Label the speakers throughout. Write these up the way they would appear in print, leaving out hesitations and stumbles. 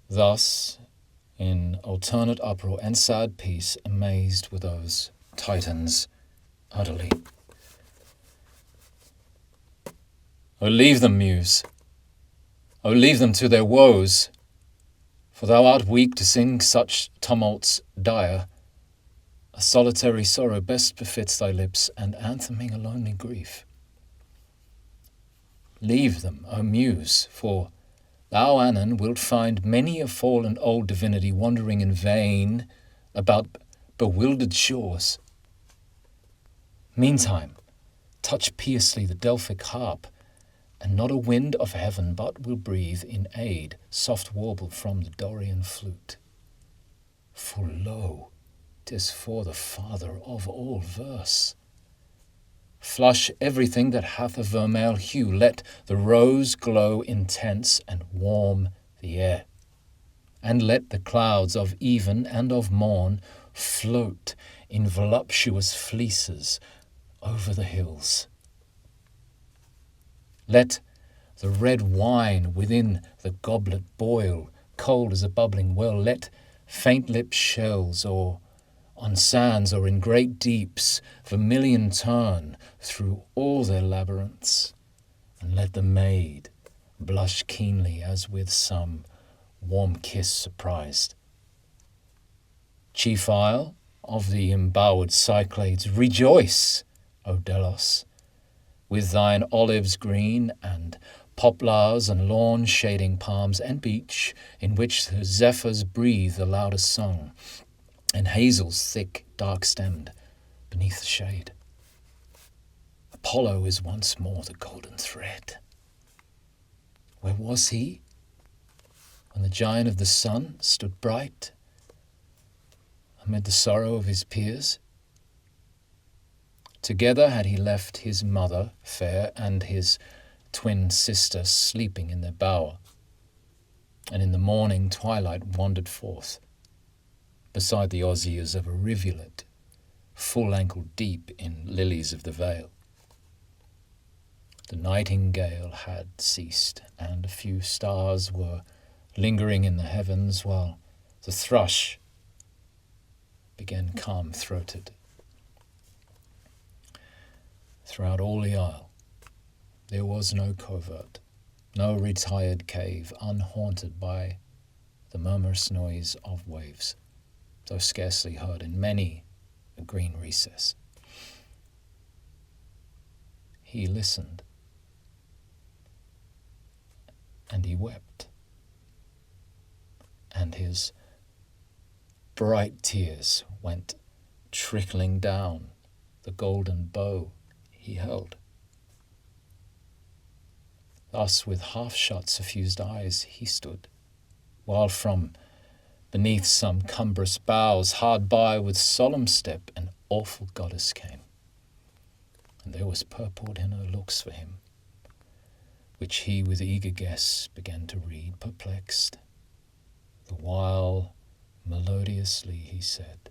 Speaker 1: Thus, in alternate uproar and sad peace, amazed were those Titans utterly. O leave them, Muse! O leave them to their woes! For thou art weak to sing such tumults dire. A solitary sorrow best befits thy lips, and antheming a lonely grief. Leave them, O Muse, for thou, Anon, wilt find many a fallen old divinity wandering in vain about bewildered shores. Meantime, touch piously the Delphic harp, and not a wind of heaven but will breathe in aid soft warble from the Dorian flute. For lo, 'tis for the father of all verse. Flush everything that hath a vermeil hue, let the rose glow intense and warm the air, and let the clouds of even and of morn float in voluptuous fleeces over the hills. Let the red wine within the goblet boil, cold as a bubbling well. Let faint-lipped shells, or on sands or in great deeps, vermilion turn through all their labyrinths, and let the maid blush keenly as with some warm kiss surprised. Chief isle of the embowered Cyclades, rejoice, O Delos, with thine olives green and poplars and lawn shading palms and beech, in which the zephyrs breathe the loudest song, and hazels thick, dark-stemmed, beneath the shade. Apollo is once more the golden thread. Where was he when the giant of the sun stood bright amid the sorrow of his peers? Together had he left his mother fair and his twin sister sleeping in their bower, and in the morning twilight wandered forth beside the osiers of a rivulet, full ankle deep in lilies of the vale. The nightingale had ceased, and a few stars were lingering in the heavens, while the thrush began calm-throated. Throughout all the isle, there was no covert, no retired cave unhaunted by the murmurous noise of waves, though scarcely heard in many a green recess. He listened, and he wept, and his bright tears went trickling down the golden bow he held. Thus with half-shut suffused eyes he stood, while from beneath some cumbrous boughs hard by with solemn step an awful goddess came, and there was purport in her looks for him, which he with eager guess began to read, perplexed, the while melodiously he said,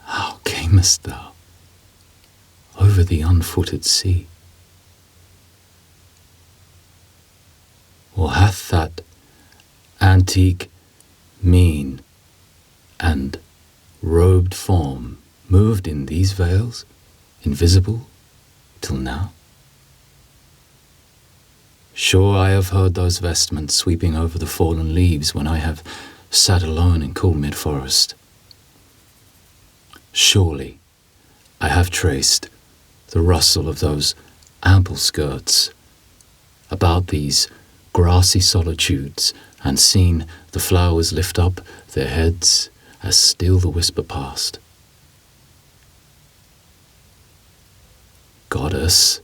Speaker 1: "How camest thou over the unfooted sea? Or hath that antique, mean, and robed form moved in these veils, invisible, till now? Sure I have heard those vestments sweeping over the fallen leaves when I have sat alone in cool mid-forest. Surely I have traced the rustle of those ample skirts about these grassy solitudes, and seen the flowers lift up their heads as still the whisper passed. Goddess,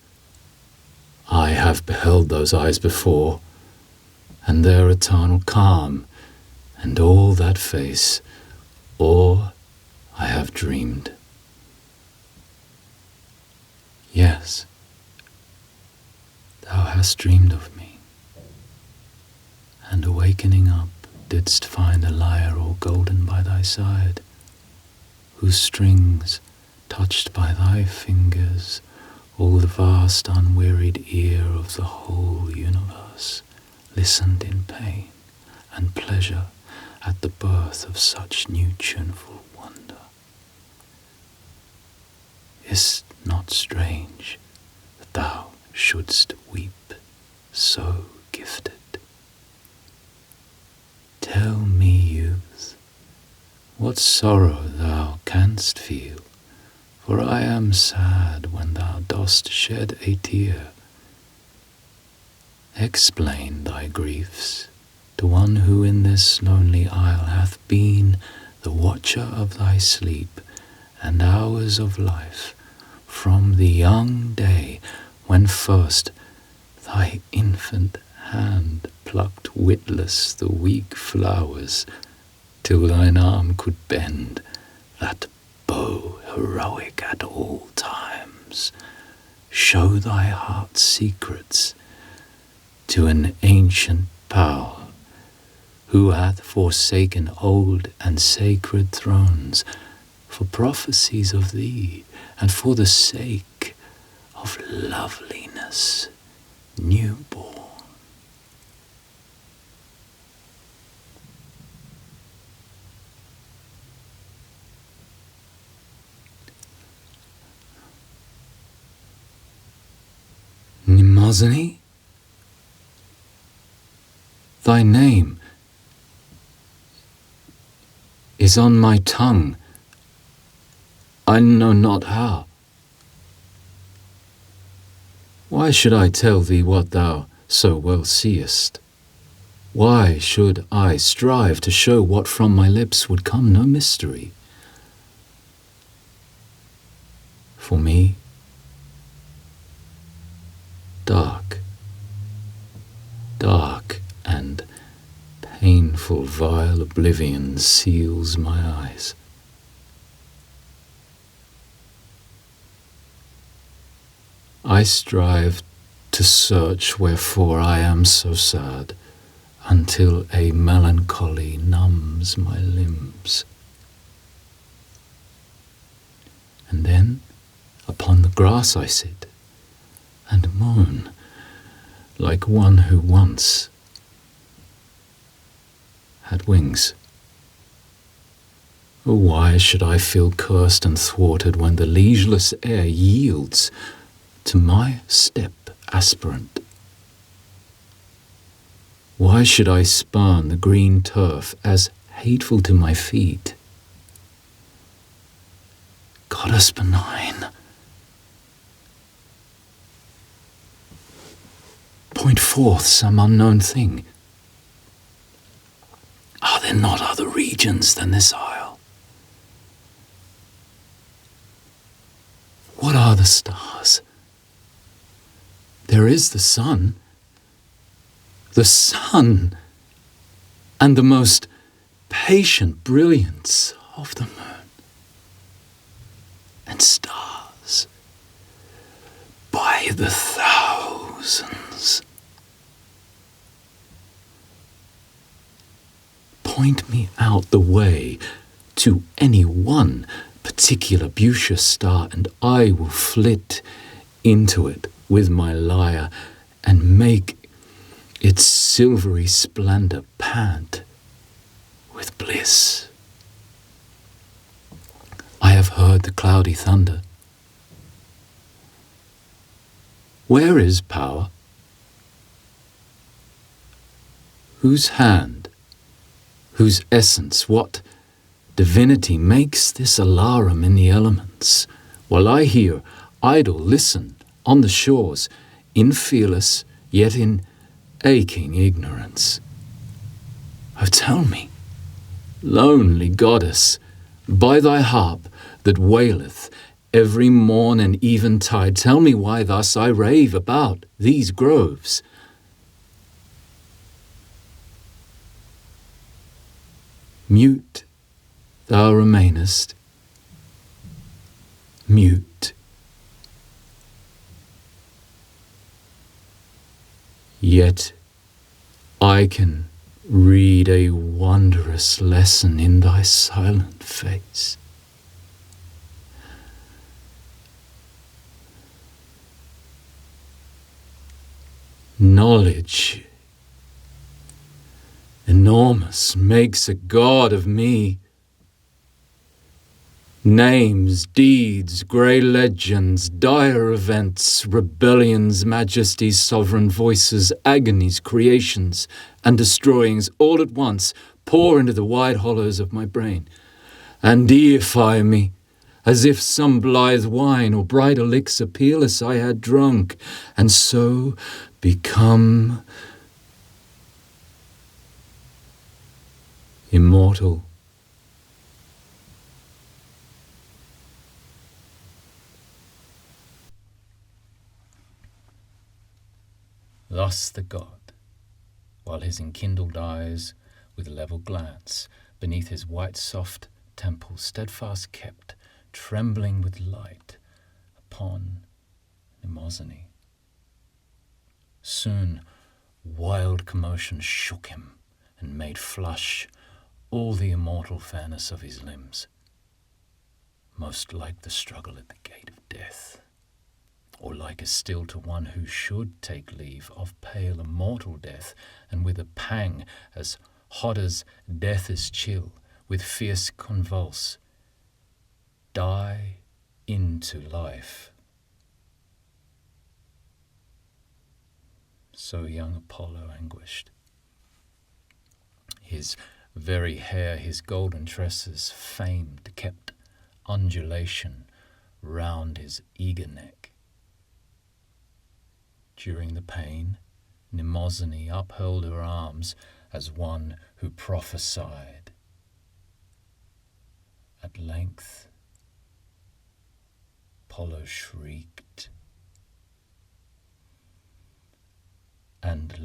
Speaker 1: I have beheld those eyes before, and their eternal calm, and all that face, or I have dreamed. Yes, thou hast dreamed of me, and awakening up didst find a lyre all golden by thy side, whose strings, touched by thy fingers, All the vast unwearied ear of the whole universe listened in pain and pleasure at the birth of such new tuneful wonder. Is't not strange that thou shouldst weep, so gifted? Tell me, youth, what sorrow thou canst feel, for I am sad when thou dost shed a tear. Explain thy griefs to one who in this lonely isle hath been the watcher of thy sleep and hours of life, from the young day when first thy infant hand plucked witless the weak flowers, till thine arm could bend that bow heroic at all times. Show thy heart's secrets to an ancient power, who hath forsaken old and sacred thrones for prophecies of thee, and for the sake of loveliness newborn. Mnemosyne? Thy name is on my tongue, I know not how. Why should I tell thee what thou so well seest? Why should I strive to show what from my lips would come no mystery? For me, dark, dark and painful vile oblivion seals my eyes. I strive to search wherefore I am so sad, until a melancholy numbs my limbs. And then upon the grass I sit, and moan like one who once had wings. Oh, why should I feel cursed and thwarted when the leisureless air yields to my step aspirant? Why should I spurn the green turf as hateful to my feet? Goddess benign, point forth some unknown thing. Are there not other regions than this isle? What are the stars? There is the sun, and the most patient brilliance of the moon, and stars by the thousands. Point me out the way to any one particular beauteous star, and I will flit into it with my lyre and make its silvery splendor pant with bliss. I have heard the cloudy thunder. Where is power? Whose hand, whose essence, what divinity makes this alarum in the elements, while I here idle listen on the shores, in fearless, yet in aching ignorance? Oh, tell me, lonely goddess, by thy harp that waileth every morn and eventide, tell me why thus I rave about these groves. Mute thou remainest, mute. Yet I can read a wondrous lesson in thy silent face. Knowledge, enormous, makes a god of me. Names, deeds, grey legends, dire events, rebellions, majesties, sovereign voices, agonies, creations, and destroyings all at once pour into the wide hollows of my brain, and deify me, as if some blithe wine or bright elixir peerless I had drunk, and so become immortal. Thus the god, while his enkindled eyes, with level glance, beneath his white soft temples steadfast kept, trembling with light, upon Mnemosyne. Soon wild commotion shook him, and made flush all the immortal fairness of his limbs, most like the struggle at the gate of death, or like as still to one who should take leave of pale immortal death, and with a pang as hot as death is chill, with fierce convulse, die into life. So young Apollo anguished. His very hair, his golden tresses, famed, kept undulation round his eager neck. During the pain, Mnemosyne upheld her arms as one who prophesied. At length, Apollo shrieked, and